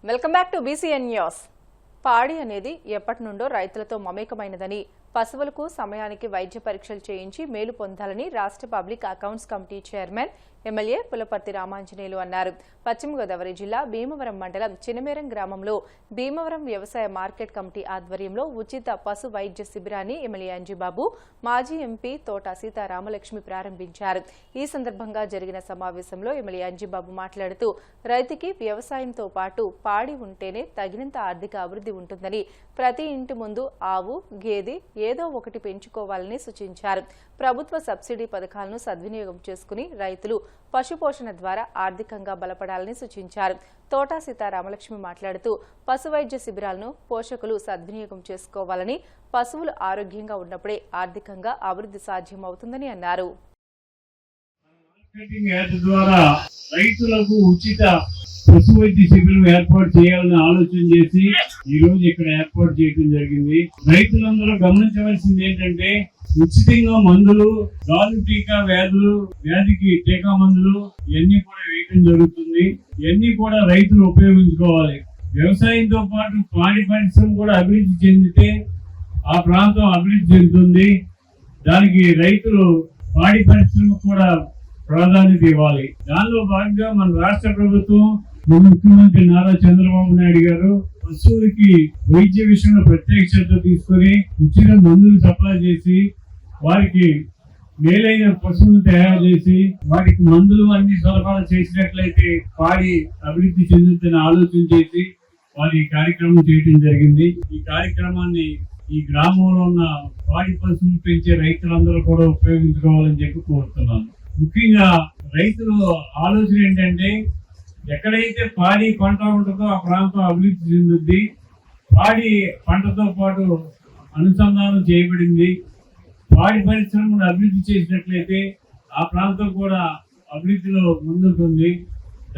Welcome back to BCN news. పాడి అనేది ఎప్పటి నుండో రైతులతో మమేకమైనదని, పశువులకు సమయానికి వైద్య పరీక్షలు చేయించి మేలు పొందాలని రాష్ట్ర public accounts committee chairman MLA Pulaparthi Ramanjaneyulu అన్నారు. పశ్చిమ గోదావరి జిల్లా భీమవరం మండలం చినమేరం గ్రామంలో భీమవరం వ్యవసాయ మార్కెట్ కమిటీ ఆధ్వర్యంలో ఉచిత పశు వైద్య శిబిరాన్ని ఎమ్మెల్యే అంజిబాబు, మాజీ ఎంపీ తోట సీతారామలక్ష్మి ప్రారంభించారు. ఈ సందర్భంగా జరిగిన సమావేశంలో ఎమ్మెల్యే అంజిబాబు మాట్లాడుతూ రైతుకి వ్యవసాయంతో పాటు పాడి ఉంటేనే తగినంత ఆర్థిక అభివృద్ధి ఉంటుందని, ప్రతి ఇంటి ముందు ఆవు, గేదె ఏదో ఒకటి పెంచుకోవాలని సూచించారు. ప్రభుత్వ సబ్సిడీ పథకాలను సద్వినియోగం చేసుకుని రైతులు పశుపోషణ ద్వారా ఆర్థికంగా బలపడాలని సూచించారు. తోట సీతారామలక్ష్మి మాట్లాడుతూ పశు వైద్య శిబిరాలను పోషకులు సద్వినియోగం చేసుకోవాలని, పశువులు ఆరోగ్యంగా ఉన్నప్పుడే ఆర్థికంగా అభివృద్ధి సాధ్యమవుతుందని అన్నారు. రైతులకు ఉచిత పశు వైద్య శిబిరం ఏర్పాటు చేయాలని ఆలోచన చేసి ఈ రోజు ఇక్కడ ఏర్పాటు చేయడం జరిగింది. రైతులందరూ గమనించవలసింది ఏంటంటే, ఉచితంగా మందులు, గాలు టీకా వ్యాధికి టీకా మందులు ఇవన్నీ కూడా వేయడం జరుగుతుంది. ఇవన్నీ కూడా రైతులు ఉపయోగించుకోవాలి. వ్యవసాయంతో పాటు పాడి పరిశ్రమ కూడా అభివృద్ధి చెందితే ఆ ప్రాంతం అభివృద్ధి చెందుతుంది. దానికి రైతులు పాడి పరిశ్రమ కూడా ప్రాధాన్యత ఇవ్వాలి. దానిలో భాగంగా మన రాష్ట్ర ప్రభుత్వం, ముఖ్యమంత్రి నారా చంద్రబాబు నాయుడు గారు పశువులకి వైద్య విషయంలో ప్రత్యేక శ్రద్ధ తీసుకొని ఉచిత మందులు సప్లై చేసి, వారికి మేలైన పశువులు తయారు చేసి, వాటికి మందులు అన్ని సరఫరా చేసినట్లయితే పాడి అభివృద్ధి చెందుతుందని ఆలోచన చేసి వారి కార్యక్రమం చేయడం జరిగింది. ఈ కార్యక్రమాన్ని ఈ గ్రామంలో ఉన్న పాడి పశువులు పెంచే రైతులందరూ కూడా ఉపయోగించుకోవాలని చెప్పి కోరుతున్నాను. ముఖ్యంగా రైతులు ఆలోచన ఏంటంటే, ఎక్కడైతే పాడి పంట ఉంటుందో ఆ ప్రాంతం అభివృద్ధి చెందుద్ది. పాడి పంటతో పాటు అనుసంధానం చేయబడింది. పాడి పరిశ్రమను అభివృద్ధి చేసినట్లయితే ఆ ప్రాంతం కూడా అభివృద్ధిలో ముందుంటుంది.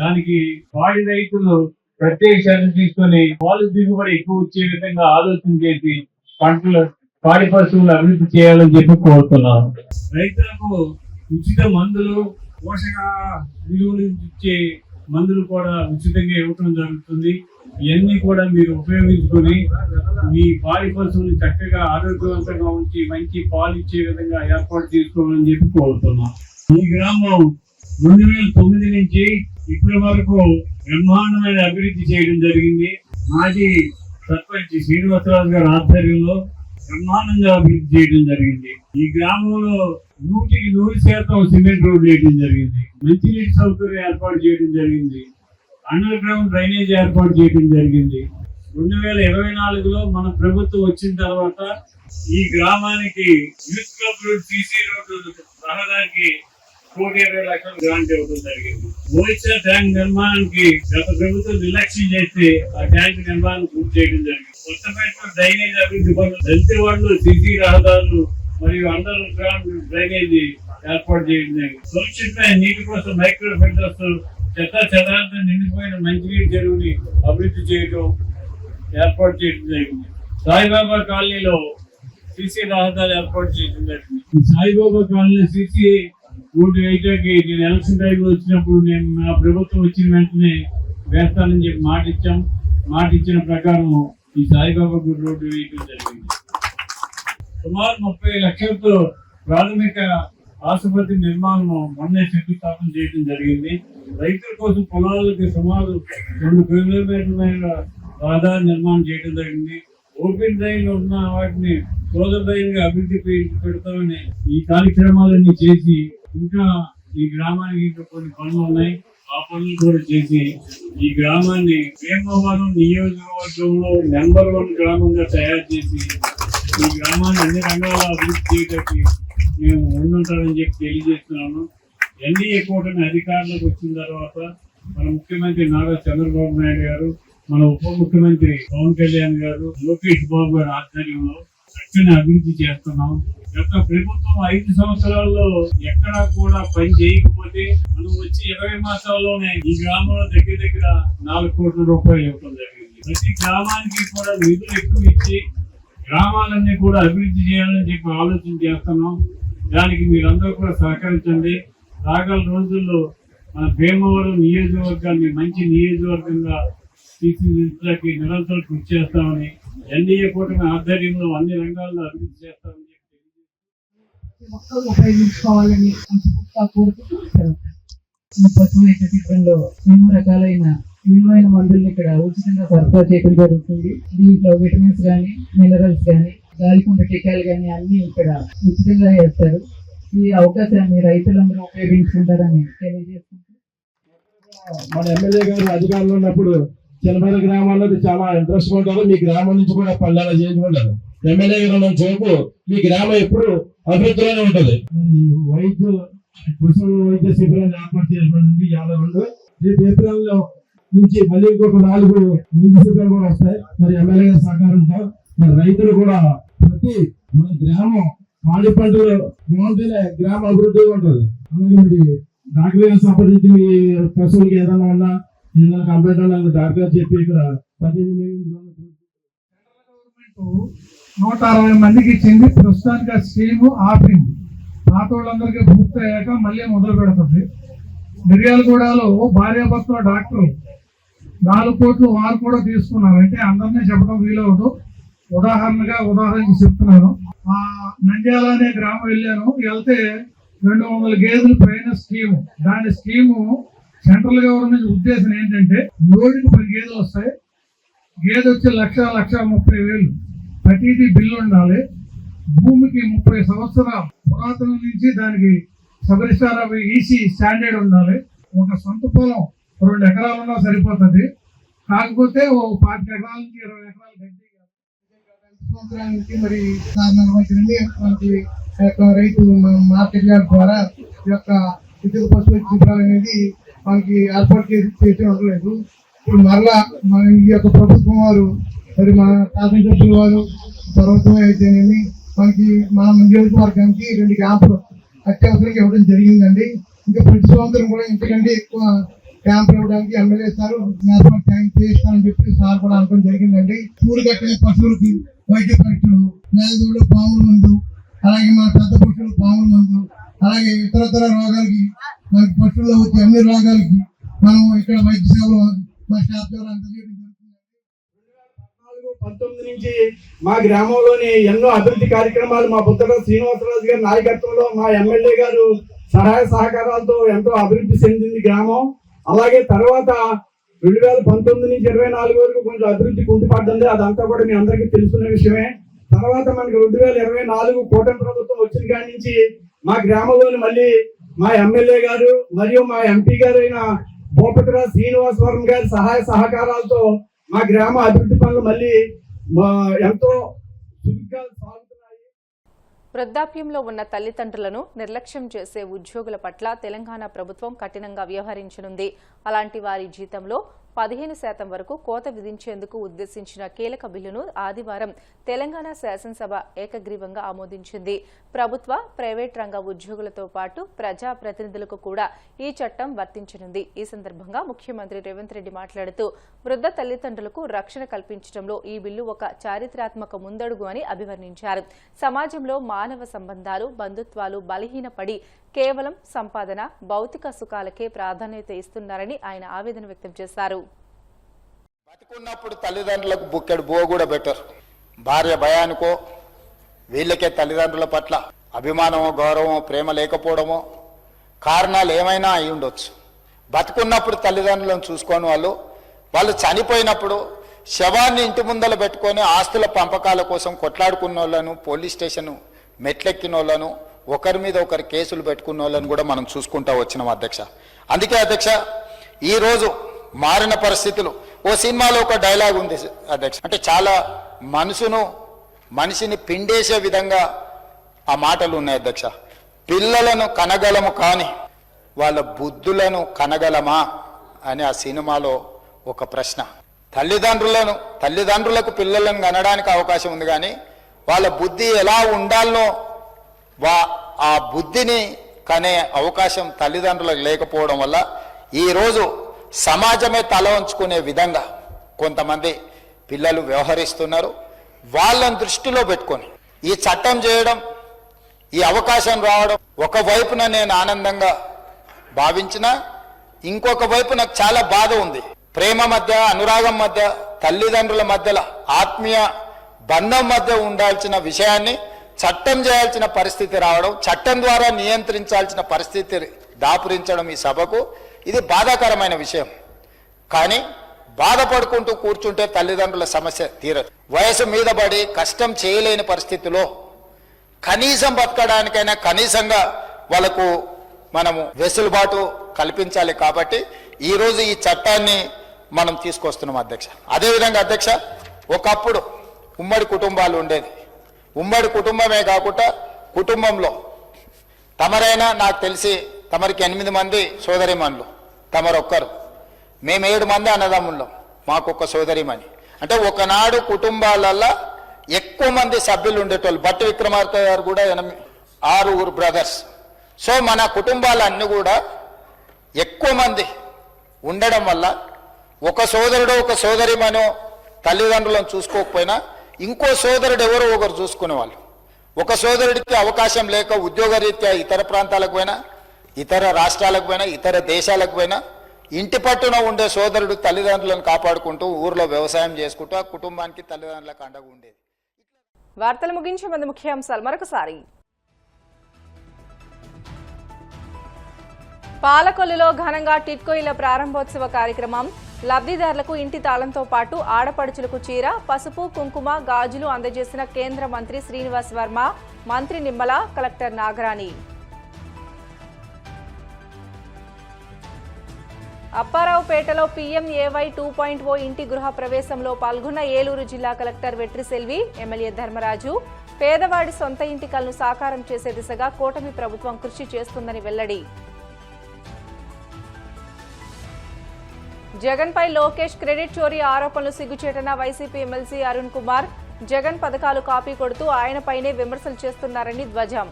దానికి పాడి రైతులు ప్రత్యేక శ్రద్ధ తీసుకొని పాలు దిగుబడి ఎక్కువ వచ్చే విధంగా ఆలోచన చేసి పాడి పశువులు అభివృద్ధి చేయాలని చెప్పి కోరుతున్నాను. రైతులకు ఉచిత మందులు, పోషక విలువలు ఇచ్చే మందులు కూడా ఉచితంగా ఇవ్వటం జరుగుతుంది. ఇవన్నీ కూడా మీరు ఉపయోగించుకొని మీ పాడి పశువులు చక్కగా ఆరోగ్యవంతంగా ఉంచి మంచి పాలు ఇచ్చే విధంగా ఏర్పాటు చేసుకోవాలని చెప్పి కోరుతున్నాం. ఈ గ్రామం 2009 నుంచి ఇప్పటి వరకు బ్రహ్మాండమైన అభివృద్ధి చేయడం జరిగింది. మాజీ సర్పంచ్ శ్రీనివాసరాజు గారి ఆధ్వర్యంలో బ్రహ్మాండంగా అభివృద్ధి చేయడం జరిగింది. ఈ గ్రామంలో 100% సిమెంట్ రోడ్లు వేయడం జరిగింది. మంచినీటి సౌకర్యం ఏర్పాటు చేయడం జరిగింది. అండర్ గ్రౌండ్ డ్రైనేజ్ ఏర్పాటు చేయడం జరిగింది. 2024లో మన ప్రభుత్వం వచ్చిన తర్వాత ఈ గ్రామానికి youth club road, CC road రహదారికి 1,20,00,000 గ్రాంట్ ఇవ్వడం జరిగింది. ఓయిసా ట్యాంక్ నిర్మాణానికి గత ప్రభుత్వం నిర్లక్ష్యం చేస్తే ఆ ట్యాంక్ నిర్మాణం పూర్తి చేయడం జరిగింది. కొత్తపేట డ్రైనేజ్ అభివృద్ధి పనులు, దళితవాడలు సీసీ రహదారులు మరియు అండర్ గ్రౌండ్ డ్రైనేజీ ఏర్పాటు చేయడం జరిగింది. సురక్షితమైన నీటి కోసం మైక్రో ఫిల్టర్స్, చెత్తాంతా నిండిపోయిన మంచినీటి చెరువుని అభివృద్ధి చేయడం ఏర్పాటు చేయడం జరిగింది. సాయిబాబా కాలనీలో సీసీ రహదారులు ఏర్పాటు చేయడం జరిగింది. సాయిబాబా కాలనీ సీసీ రోడ్డు వేయడానికి నేను ఎలక్షన్ టైంలో వచ్చినప్పుడు నేను నా ప్రభుత్వం వచ్చిన వెంటనే వేస్తానని చెప్పి మాట ఇచ్చిన ప్రకారం ఈ సాయిబాబా గుడి రోడ్డు వేయడం జరిగింది. సుమారు 30 లక్షలతో ప్రాథమిక ఆసుపత్రి నిర్మాణం మొన్నే శంకుస్థాపన చేయడం జరిగింది. రైతుల కోసం పొలాలకి సుమారు 2 కిలోమీటర్ల రహదారి నిర్మాణం చేయడం జరిగింది. ఓపెన్ డ్రైన్ ఉన్న వాటిని సోదర డ్రైన్గా అభివృద్ధి పెడతామని ఈ కార్యక్రమాలన్నీ చేసి, ఇంకా ఈ గ్రామానికి ఇంకా కొన్ని పనులు ఉన్నాయి, ఆ పనులు కూడా చేసి ఈ గ్రామాన్ని భీమవరం నియోజకవర్గంలో నెంబర్ 1 గ్రామంగా తయారు చేసి ఈ గ్రామాన్ని అన్ని రంగాల అభివృద్ధి చేయడానికి మేము ముందుంటామని చెప్పి తెలియజేస్తున్నాను. ఎన్డీఏ కూటమి అధికారంలోకి వచ్చిన తర్వాత మన ముఖ్యమంత్రి నారా చంద్రబాబు నాయుడు గారు, మన ఉప ముఖ్యమంత్రి పవన్ కళ్యాణ్ గారు, లోకేష్ బాబు గారి ఆధ్వర్యంలో చక్కని అభివృద్ధి చేస్తున్నాం. గత ప్రభుత్వం 5 సంవత్సరాల్లో ఎక్కడా కూడా పని చేయకపోతే మనం వచ్చి 20 మాసాల్లోనే ఈ గ్రామంలో దగ్గర 4 కోట్ల రూపాయలు ఇవ్వడం జరిగింది. ప్రతి గ్రామానికి కూడా నిధులు ఎక్కువ ఇచ్చి గ్రామాలన్నీ కూడా అభివృద్ధి చేయాలని చెప్పి ఆలోచన చేస్తున్నాం. దానికి మీరందరూ కూడా సహకరించండి. రాగల రోజుల్లో మన భీమవరం నియోజకవర్గాన్ని మంచి నియోజకవర్గంగా తీర్చిదిద్దడానికి నిరంతరం కృషి చేస్తామని, ఎన్డీఏ కూటమి ఆధ్వర్యంలో అన్ని రంగాల్లో అభివృద్ధి చేస్తామని మొక్కలు ఉపయోగించుకోవాలని మనస్ఫూర్తిగా కోరుకుంటూ ఈ పశు వైద్య శిబిరంలో ఎన్నో రకాలైన విలువైన మందుల్ని ఇక్కడ ఉచితంగా సరఫరా చేయడం జరుగుతుంది. దీంట్లో విటమిన్స్ కానీ, మినరల్స్ కానీ, గాలికొండ టీకాలు కానీ అన్ని ఇక్కడ ఉచితంగా వేస్తారు. ఈ అవకాశాన్ని రైతులందరూ ఉపయోగించుకుంటారని తెలియజేసుకుంటూ, మన ఎమ్మెల్యే గారు అధికారంలో ఉన్నప్పుడు చిన్నపల్లి గ్రామాల్లో చాలా ఇంట్రెస్ట్ ఉంటారు. మీ గ్రామం నుంచి కూడా పల్లెలా చేసుకుంటారు. ఎమ్మెల్యే గారు ఉన్న చూపు మీ గ్రామం ఎప్పుడు అభివృద్ధిలోనే ఉంటుంది. పశు వైద్య శిబిరాన్ని ఏర్పాటు చేయబడింది 52. రేపు ఏప్రిల్ నుంచి మళ్ళీ ఇంకొక 4 వైద్య శిబిరాలు కూడా వస్తాయి. మరి ఎమ్మెల్యే గారి సహకారంతో మరి రైతులు కూడా ప్రతి మన గ్రామం పాడి పంటలు బాగుంటేనే గ్రామ అభివృద్ధిగా ఉంటుంది. అలాగే మరి డాక్టర్ గారు సంప్రదించి మీ పశువులకి ఏదైనా ఉన్నా ఏదైనా కంప్లైంట్ ఉన్నా డాక్టర్ గారు చెప్పి ఇక్కడ 160 మందికి ఇచ్చింది. ప్రస్తుతానికి ఆ స్కీమ్ ఆపింది. పాత వాళ్ళందరికీ పూర్తి అయ్యాక మళ్ళీ మొదలు పెడుతుంది. మిర్యాలగూడలో భార్యాభర్తల డాక్టర్ 4 కోట్లు వారు కూడా తీసుకున్నారు. అంటే అందరినీ చెప్పడం వీలవదు, ఉదాహరణకి చెప్తున్నాను. ఆ నంద్యాల అనే గ్రామం వెళ్ళాను. వెళ్తే 200 గేదెలు పైన స్కీము. దాని స్కీము సెంట్రల్ గవర్నమెంట్ ఉద్దేశం ఏంటంటే 7కి 10 గేదెలు వస్తాయి. గేదె వచ్చి 1,30,000 ప్రతిదీ బిల్లు ఉండాలి. భూమికి 30 సంవత్సరాల పురాతనం నుంచి దానికి సబరిస్టార్ ఈసీ స్టాండర్డ్ ఉండాలి. ఒక సొంత పొలం 2 ఎకరాలు ఉన్నా సరిపోతుంది. కాకపోతే ఓ 25 ఎకరాల నుంచి 20 ఎకరాలు గడ్డి సంవత్సరానికి మరి నిర్ణయించండి. మనకి రైతు మార్కెట్ యార్డ్ ద్వారా ఈ యొక్క ఇతర పశు శిబిరాలు అనేది మనకి ఏర్పాటు చేసి ఉండలేదు. ఇప్పుడు మరలా మన ఈ యొక్క ప్రభుత్వం వారు మరి మన శాసనసభ్యుల వారు ప్రభుత్వం అయితేనేమి మనకి మన నియోజకవర్గానికి 2 క్యాంపులు అత్యవసరంగా ఇవ్వడం జరిగిందండి. ఇంకా ప్రతి సంవత్సరం కూడా ఇంతకంటే ఎక్కువ క్యాంపులు ఇవ్వడానికి ఎమ్మెల్యే సార్ ఏర్పాటు చేస్తానని చెప్పి సార్ కూడా అనుకోవడం జరిగిందండి. చూడు కట్టిన పశువులకి వైద్య పరీక్షలు, నేలదూడు పాముల మందు, అలాగే మన పెద్ద పశువులు పాముల మందు, అలాగే ఇతరతర రోగాలకి మనకి పశువుల్లో వచ్చే అన్ని రోగాలకి మనం ఇక్కడ వైద్య సేవలు మా స్టాఫ్ ద్వారా అందజేయడం జరుగుతుంది. 19 నుంచి మా గ్రామంలోని ఎన్నో అభివృద్ధి కార్యక్రమాలు మా బుద్ధ శ్రీనివాసరాజు గారి నాయకత్వంలో మా ఎమ్మెల్యే గారు సహాయ సహకారాలతో ఎంతో అభివృద్ధి చెందింది గ్రామం. అలాగే తర్వాత 2019 నుంచి 24 వరకు కొంచెం అభివృద్ధి కుంటుపడ్డంది. అదంతా కూడా మీ అందరికీ తెలుసుకునే విషయమే. తర్వాత మనకి 2024 కూటమి ప్రభుత్వం వచ్చిన కాడి నుంచి మా గ్రామంలోని మళ్ళీ మా ఎమ్మెల్యే గారు మరియు మా ఎంపీ గారు అయిన భూపతిరాజు శ్రీనివాసవరం గారి సహాయ సహకారాలతో మా గ్రామ అభివృద్ధి పనులు మళ్ళీ ఎంతో చురుగ్గా సాగుతున్నాయి. వృద్ధాప్యంలో ఉన్న తల్లిదండ్రులను నిర్లక్ష్యం చేసే ఉద్యోగుల పట్ల తెలంగాణ ప్రభుత్వం కఠినంగా వ్యవహరించనుంది. అలాంటి వారి జీతంలో 15% వరకు కోత విధించేందుకు ఉద్దేశించిన కీలక బిల్లును ఆదివారం తెలంగాణ శాసనసభ ఏకగ్రీవంగా ఆమోదించింది. ప్రభుత్వ, ప్రైవేట్ రంగ ఉద్యోగులతో పాటు ప్రజాప్రతినిధులకు కూడా ఈ చట్టం వర్తించనుంది. ఈ సందర్భంగా ముఖ్యమంత్రి రేవంత్ రెడ్డి మాట్లాడుతూ వృద్ధ తల్లిదండ్రులకు రక్షణ కల్పించడంలో ఈ బిల్లు ఒక చారిత్రాత్మక ముందడుగు అని అభివర్ణించారు. సమాజంలో మానవ సంబంధాలు, బంధుత్వాలు బలహీనపడి కేవలం సంపాదన, భౌతిక సుఖాలకే ప్రాధాన్యత ఇస్తున్నారని ఆయన ఆవేదన వ్యక్తం చేశారు. బతుకున్నప్పుడు తల్లిదండ్రులకు బుక్కెడు బో కూడా బెటర్. భార్య భయానికో వీళ్ళకే తల్లిదండ్రుల పట్ల అభిమానమో, గౌరవమో, ప్రేమ లేకపోవడమో కారణాలు ఏమైనా అయి ఉండొచ్చు. బతుకున్నప్పుడు తల్లిదండ్రులను చూసుకొని వాళ్ళు చనిపోయినప్పుడు శవాన్ని ఇంటి ముందర పెట్టుకొని ఆస్తుల పంపకాల కోసం కొట్లాడుకున్న వాళ్ళను, పోలీస్ స్టేషన్ మెట్లెక్కిన వాళ్ళను, ఒకరి మీద ఒకరు కేసులు పెట్టుకున్న వాళ్ళని కూడా మనం చూసుకుంటా వచ్చినాం అధ్యక్ష. అందుకే అధ్యక్ష, ఈరోజు మారిన పరిస్థితులు. ఓ సినిమాలో ఒక డైలాగ్ ఉంది అధ్యక్ష, అంటే చాలా మనిషిని పిండేసే విధంగా ఆ మాటలు ఉన్నాయి అధ్యక్ష. పిల్లలను కనగలము కానీ వాళ్ళ బుద్ధులను కనగలమా అని ఆ సినిమాలో ఒక ప్రశ్న. తల్లిదండ్రులకు పిల్లలను కనడానికి అవకాశం ఉంది కానీ వాళ్ళ బుద్ధి ఎలా ఉండాలనో ఆ బుద్ధిని కనే అవకాశం తల్లిదండ్రులకు లేకపోవడం వల్ల ఈరోజు సమాజమే తల వంచుకునే విధంగా కొంతమంది పిల్లలు వ్యవహరిస్తున్నారు. వాళ్ళని దృష్టిలో పెట్టుకొని ఈ చట్టం చేయడం, ఈ అవకాశం రావడం ఒకవైపున నేను ఆనందంగా భావించిన, ఇంకొక వైపు నాకు చాలా బాధ ఉంది. ప్రేమ మధ్య, అనురాగం మధ్య, తల్లిదండ్రుల మధ్యలో ఆత్మీయ బంధం మధ్య ఉండాల్సిన విషయాన్ని చట్టం చేయాల్సిన పరిస్థితి రావడం, చట్టం ద్వారా నియంత్రించాల్సిన పరిస్థితి దాపురించడం ఈ సభకు ఇది బాధాకరమైన విషయం. కానీ బాధపడుకుంటూ కూర్చుంటే తల్లిదండ్రుల సమస్య తీరదు. వయసు మీద పడి కష్టం చేయలేని పరిస్థితిలో కనీసం బతకడానికైనా కనీసంగా వాళ్ళకు మనము వెసులుబాటు కల్పించాలి. కాబట్టి ఈరోజు ఈ చట్టాన్ని మనం తీసుకొస్తున్నాం అధ్యక్ష. అదేవిధంగా అధ్యక్ష, ఒకప్పుడు ఉమ్మడి కుటుంబాలు ఉండేది. ఉమ్మడి కుటుంబమే కాకుండా కుటుంబంలో తమరైనా, నాకు తెలిసి తమరికి 8 మంది సోదరిమణులు, తమరొక్కరు, మేము 7 మంది అన్నదమ్ముళ్ళం, మాకొక్క సోదరిమణి. అంటే ఒకనాడు కుటుంబాలల్లో ఎక్కువ మంది సభ్యులు ఉండేటోళ్ళు. భట్టి విక్రమార్క గారు కూడా 6 బ్రదర్స్. సో మన కుటుంబాలన్నీ కూడా ఎక్కువ మంది ఉండడం వల్ల ఒక సోదరుడు ఒక సోదరిమనో తల్లిదండ్రులను చూసుకోకపోయినా ఇంకో సోదరుడు ఎవరో ఒకరు చూసుకునేవాళ్ళు. ఒక సోదరుడికి అవకాశం లేక ఉద్యోగరీత్యా ఇతర ప్రాంతాలకు పోయినా, ఇతర రాష్ట్రాలకు పోయినా, ఇతర దేశాలకు పోయినా ఇంటి పట్టున ఉండే సోదరుడు తల్లిదండ్రులను కాపాడుకుంటూ ఊర్లో వ్యవసాయం చేసుకుంటూ ఆ కుటుంబానికి తల్లిదండ్రులకు అండగా ఉండేది. వార్తలు ముగించే ముందు ముఖ్యాంశాలు మరొకసారి. పాలకొల్లులో ఘనంగా టిట్కో ఇళ్ల ప్రారంభోత్సవ కార్యక్రమం. లబ్ధిదారులకు ఇంటి తాళంతో పాటు ఆడపడుచులకు చీర, పసుపు, కుంకుమ, గాజులు అందజేసిన కేంద్ర మంత్రి శ్రీనివాస్ వర్మ, మంత్రి నిమ్మల, కలెక్టర్ నాగరాణి. అప్పారావుపేటలో PMAY 2.0 ఇంటి గృహ ప్రవేశంలో పాల్గొన్న ఏలూరు జిల్లా కలెక్టర్ వెట్రిసెల్వి, ఎమ్మెల్యే ధర్మరాజు. పేదవాడి సొంత ఇంటి కలను సాకారం చేసే దిశగా కూటమి ప్రభుత్వం కృషి చేస్తుందని వెల్లడి. జగన్పై లోకేష్ క్రెడిట్ చోరీ ఆరోపణలు సిగ్గుచేటన వైసీపీ ఎమ్మెల్సీ అరుణ్ కుమార్. జగన్ పథకాలు కాపీ కొడుతూ ఆయనపైనే విమర్శలు చేస్తున్నారని ధ్వజం.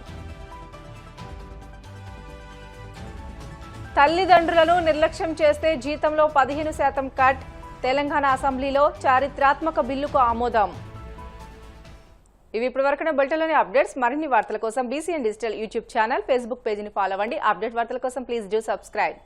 తల్లిదండ్రులను నిర్లక్ష్యం చేస్తే జీతంలో 15% కట్. తెలంగాణ అసెంబ్లీలో చారిత్రాత్మక బిల్లుకు ఆమోదం. ఇవి ఇప్పటివరకున బులెటిన్లోని అప్డేట్స్. మరిన్ని వార్తల కోసం BCN digital YouTube channel, Facebook పేజీని ఫాలో అవ్వండి. అప్డేట్ వార్తల కోసం ప్లీజ్ డూ సబ్స్క్రైబ్.